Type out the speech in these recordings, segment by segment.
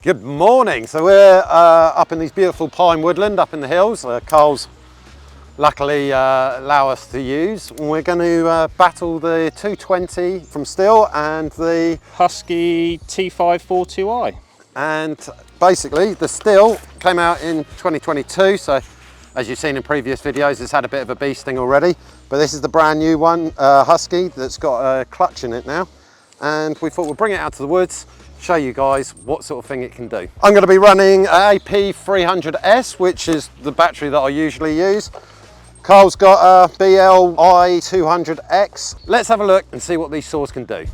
Good morning. So we're up in these beautiful pine woodland up in the hills. Karl's luckily allow us to use. We're going to battle the 220 from Stihl and the Husqvarna T542i. And basically the Stihl came out in 2022, so as you've seen in previous videos it's had a bit of a bee sting already, but this is the brand new one, Husky, that's got a clutch in it now, and we thought we'd bring it out to the woods, show you guys what sort of thing it can do. I'm going to be running AP300S, which is the battery that I usually use. Karl's got a BLI200X. Let's have a look and see what these saws can do.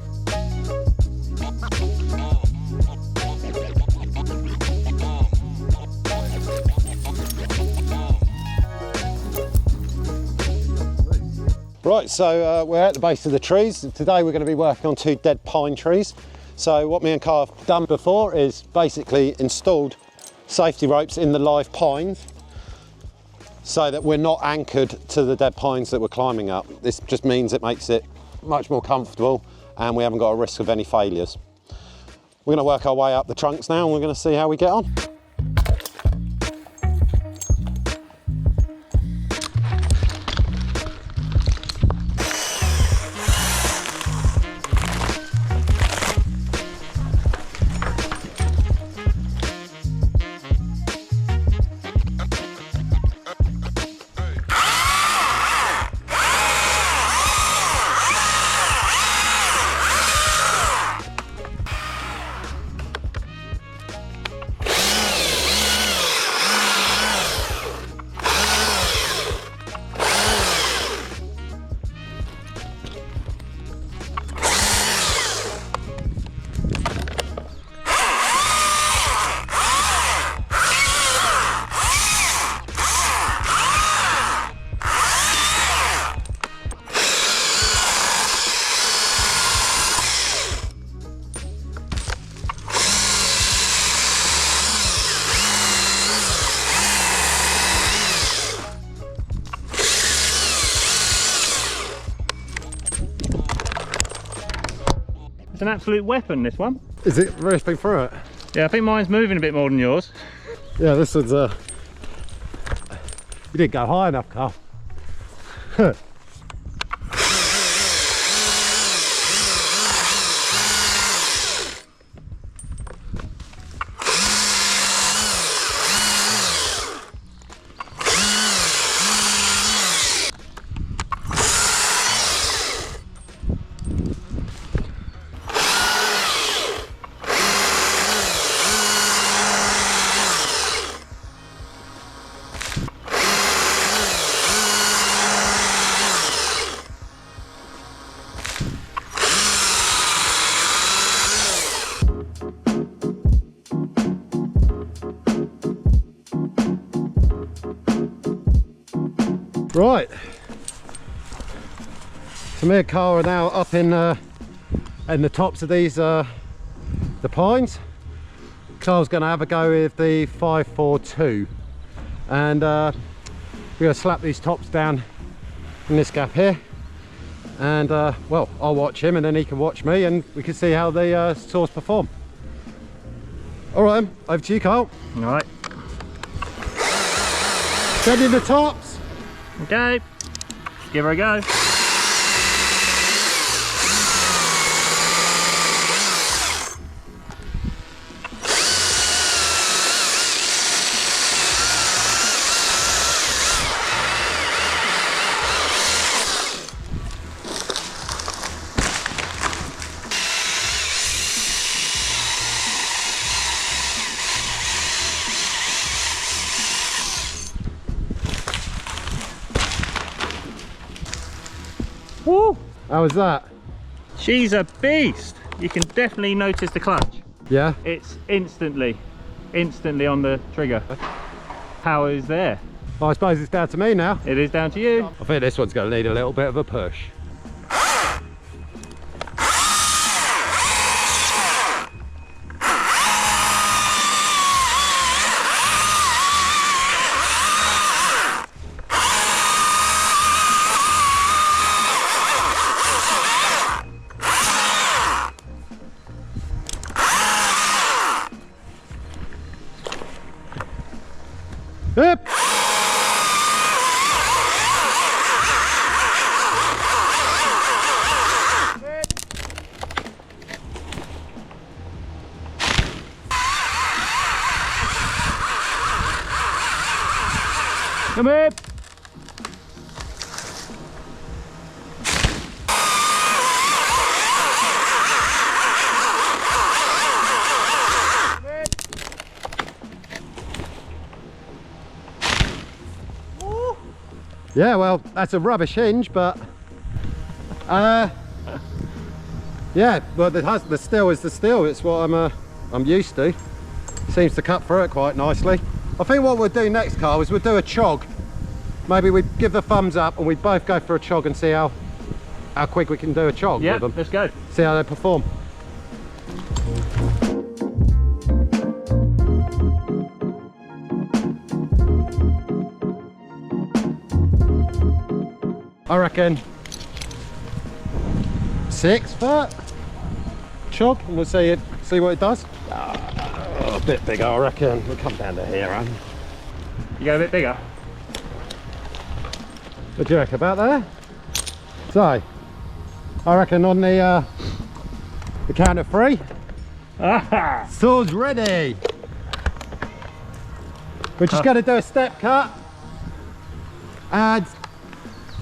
Right, so we're at the base of the trees. Today we're going to be working on 2 dead pine trees. So what me and Karl have done before is basically installed safety ropes in the live pines so that we're not anchored to the dead pines that we're climbing up. This just means it makes it much more comfortable and we haven't got a risk of any failures. We're going to work our way up the trunks now and we're going to see how we get on. It's an absolute weapon, this one. Is it ripping through it? Yeah, I think mine's moving a bit more than yours. Yeah, this one's you didn't go high enough, Karl. Right, so me and Karl are now up in the tops of these the pines. Karl's going to have a go with the 542 and we're going to slap these tops down in this gap here and well, I'll watch him and then he can watch me and we can see how the saws perform. Alright, over to you, Karl. Alright. Sending the tops. Okay, give her a go. Woo! How was that? She's a beast. You can definitely notice the clutch. Yeah? It's instantly on the trigger. Power is there. Well, I suppose it's down to me now. It is down to you. I think this one's going to need a little bit of a push. Up. Come in. Yeah, well, that's a rubbish hinge, but yeah, but the Stihl is the Stihl. It's what I'm used to. Seems to cut through it quite nicely. I think what we'll do next, Karl, is we'll do a chog. Maybe we give the thumbs up and we both go for a chog and see how quick we can do a chog with them. Let's go. See how they perform. I reckon 6 foot chog, and we'll see what it does. A bit bigger, I reckon. We'll come down to here, Aaron. You go a bit bigger. What do you reckon about there? So, I reckon on the count of 3. Aha! Saw's ready. We're just going to do a step cut and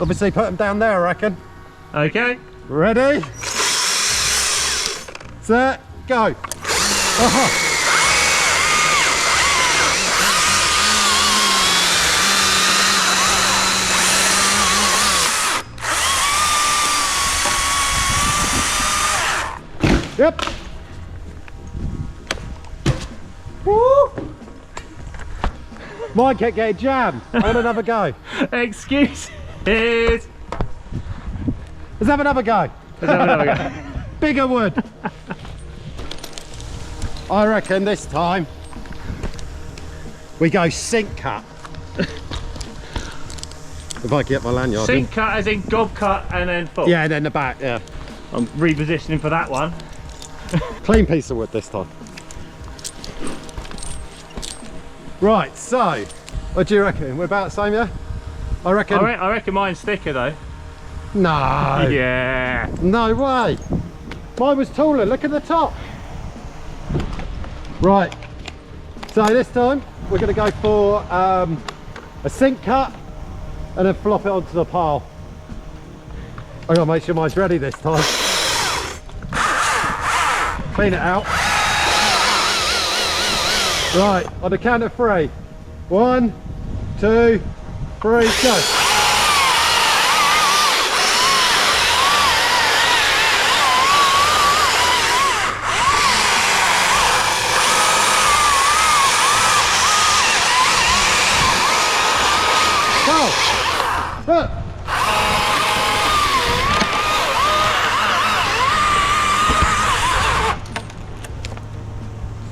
obviously put them down there, I reckon. Okay. Ready? Set, go. Yep. Woo! Mine kept getting jammed. I want another go. Excuses. Let's have another go. Let's have another go. Bigger wood. I reckon this time we go sink cut. If I get my lanyard. Sink cut as in gob cut and then full. Yeah, and then the back, yeah. I'm repositioning for that one. Clean piece of wood this time. Right, so what do you reckon? We're about the same, yeah? I reckon mine's thicker though. No. Yeah. No way. Mine was taller. Look at the top. Right. So this time we're going to go for a sink cut and then flop it onto the pile. I got to make sure mine's ready this time. Clean it out. Right. On the count of 3. 1, 2, 3, go.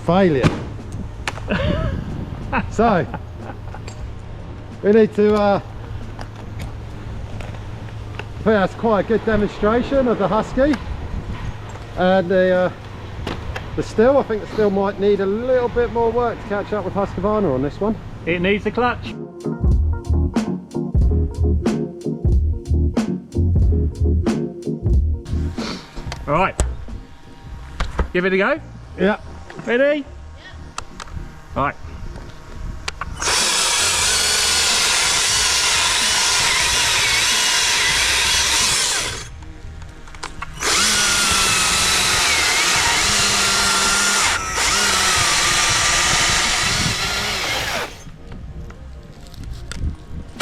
Failure. So we need to I think that's quite a good demonstration of the Husky and the Stihl. I think the Stihl might need a little bit more work to catch up with Husqvarna on this one. It needs a clutch. All right, give it a go. Yeah. Ready? Yeah. All right.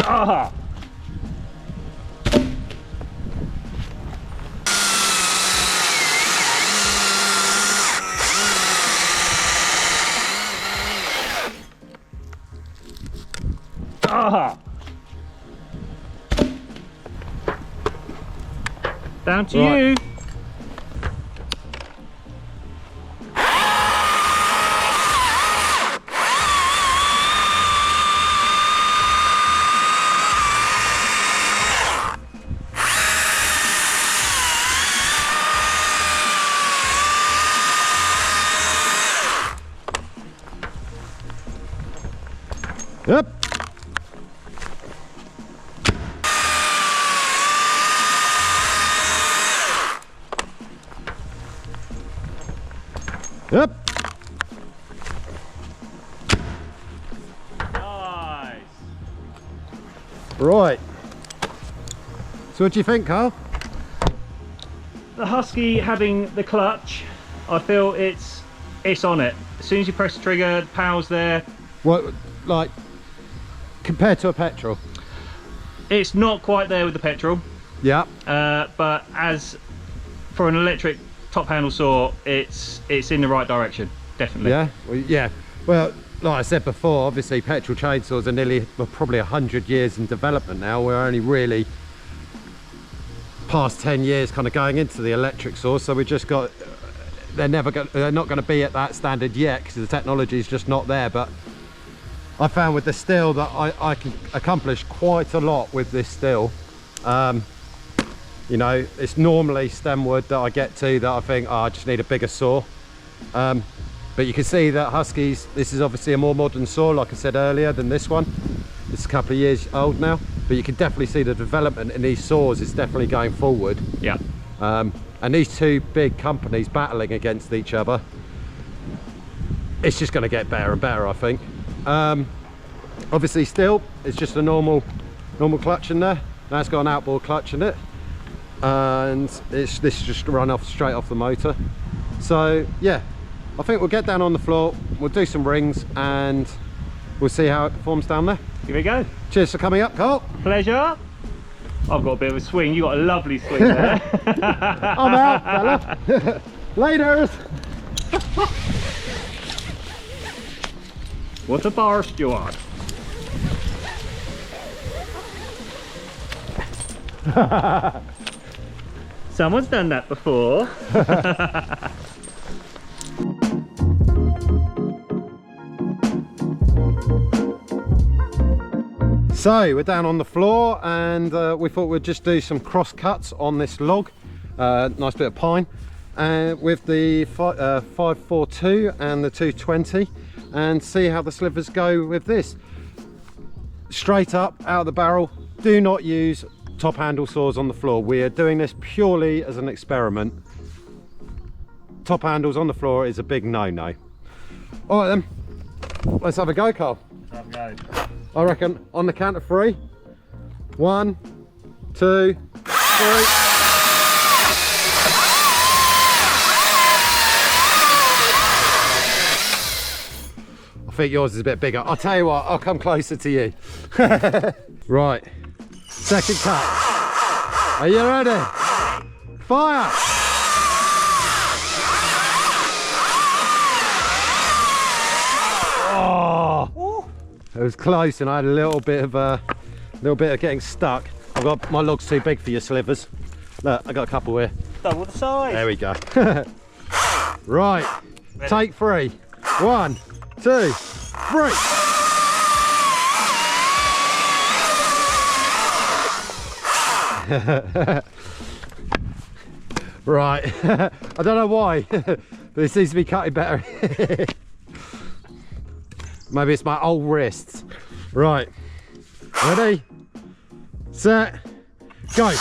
Aha! Aha! Down to you. Yep. Right. So what do you think, Carl? The Husky having the clutch, I feel it's on it. As soon as you press the trigger, the power's there. What, like, compared to a petrol? It's not quite there with the petrol. Yeah. But as for an electric top handle saw, it's in the right direction, definitely. Yeah. Well, yeah. Well, like I said before, obviously petrol chainsaws are nearly, well, probably 100 years in development now. We're only really past 10 years kind of going into the electric saws, so we just got, they're not going to be at that standard yet because the technology is just not there. But I found with the Stihl that I can accomplish quite a lot with this Stihl. You know, it's normally stem wood that I get to that I think, oh, I just need a bigger saw. But you can see that Huskies, this is obviously a more modern saw, like I said earlier, than this one. It's a couple of years old now, but you can definitely see the development in these saws is definitely going forward. Yeah. And these two big companies battling against each other, it's just going to get better and better, I think. Obviously Stihl, it's just a normal clutch in there. Now it's got an outboard clutch in it, and this is just run off straight off the motor. So yeah, I think we'll get down on the floor, we'll do some rings, and we'll see how it performs down there. Here we go. Cheers for coming up, Karl. Pleasure. I've got a bit of a swing. You got a lovely swing there. I'm out, fella. Laters. What a bar, Stuart. Someone's done that before. So we're down on the floor, and we thought we'd just do some cross cuts on this log. Nice bit of pine, with the 542 and the 220, and see how the slivers go with this. Straight up out of the barrel, do not use top handle saws on the floor. We are doing this purely as an experiment. Top handles on the floor is a big no-no. All right then, let's have a go, Karl. Have a go. I reckon on the count of 3. 1, 2, 3. I think yours is a bit bigger. I'll tell you what, I'll come closer to you. Right, second cut. Are you ready? Fire! Oh, it was close, and I had a little bit of getting stuck. I've got, my log's too big for your slivers. Look, I got a couple here. Double the size. There we go. Right, ready? Take 3. 1, 2, 3. Right, I don't know why, but it seems to be cutting better. Maybe it's my old wrists. Right, ready, set, go.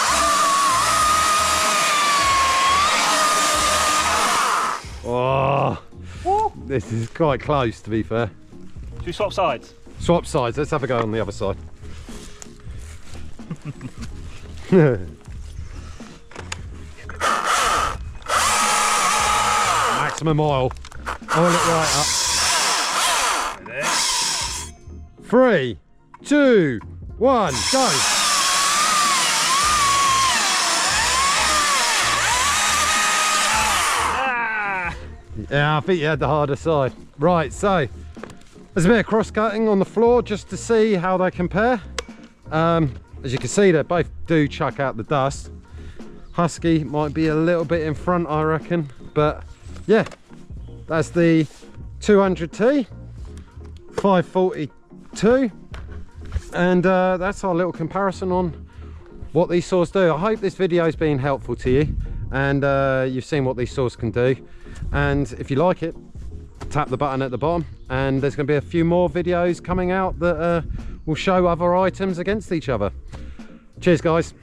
Oh, this is quite close, to be fair. Should we swap sides? Swap sides, let's have a go on the other side. Maximum oil. Oil it right up. 3, 2, 1, go. Yeah, I think you had the harder side. Right, so there's a bit of cross-cutting on the floor just to see how they compare. As you can see, they both do chuck out the dust. Husky might be a little bit in front, I reckon, but yeah, that's the 200T 542, and that's our little comparison on what these saws do. I hope this video has been helpful to you, and you've seen what these saws can do. And if you like it, tap the button at the bottom, and there's going to be a few more videos coming out that will show other items against each other. Cheers guys.